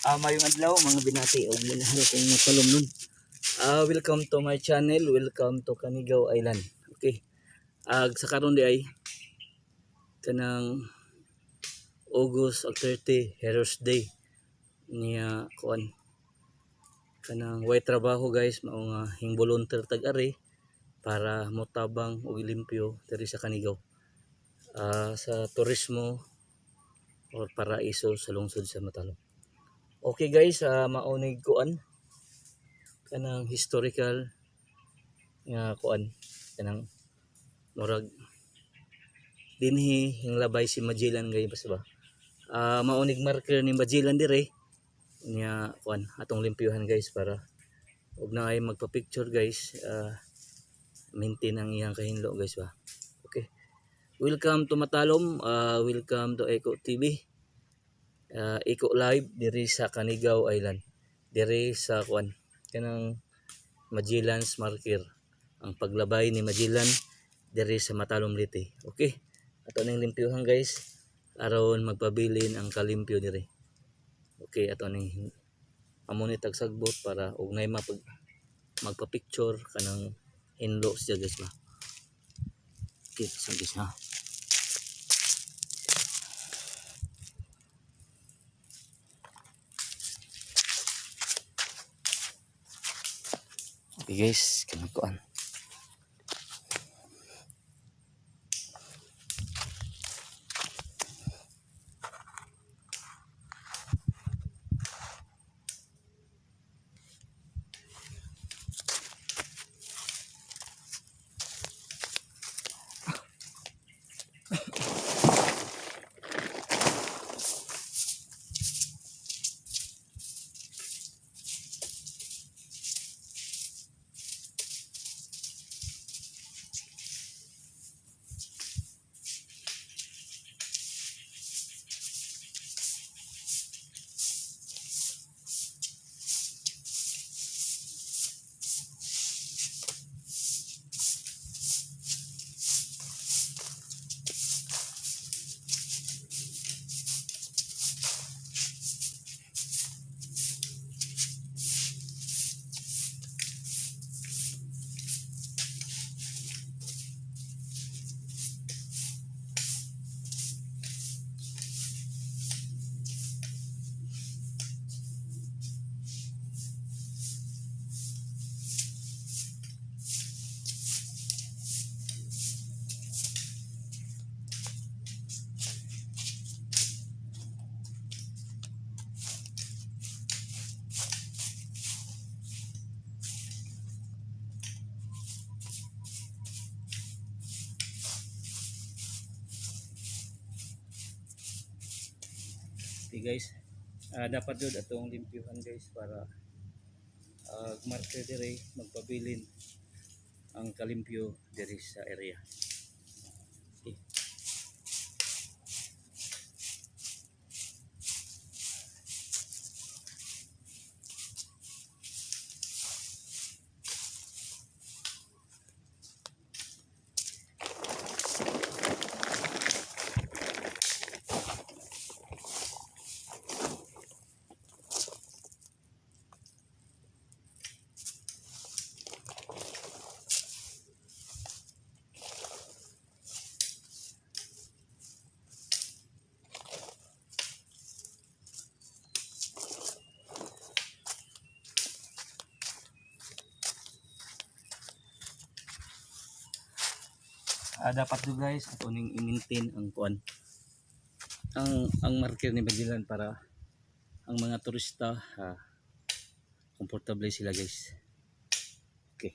Mayong adlaw mga binati og minahal kong nakalom nun. Welcome to my channel, welcome to Canigao Island. Okay. Sa karon di ay kanang August 30 Heroes Day niya kuan. Kanang way trabaho guys, mao nga hing volunteer tag-ari para motabang og limpyo diri sa Canigao. Sa turismo or paraiso sa lungsod sa Matalom. Okay guys, maonig kuan kanang historical nga kuan kanang murag dinhi hinglabay si Magellan guys ba. Maonig marker ni Magellan dire nya kuan atong limpyuhan guys para ug na ay magpa-picture guys, maintain ang iyang kahinlo guys ba. Okay. Welcome to Matalom, welcome to Eco TV. Eco Live diri sa Canigao Island. Diri sa kuan kanang Magellan's marker. Ang paglabay ni Magellan diri sa Matalom Leyte. Okay. Ato ning limpyuhan guys aron magpabilin ang kalimpyo diri. Okay, ato ning amo ni tagsagbot para ug nay magpa-picture kanang hinlo siya guys ba. Okay, so guys ha. Okay guys, kanang kuan. Okay guys, dapat yun atong limpyuhan guys para marker dire magpabilin ang kalimpyo dire sa area. Okay. Dapat do guys ato ning i-maintain ang kuan ang marker ni Magellan para ang mga turista komportable sila guys. Okay.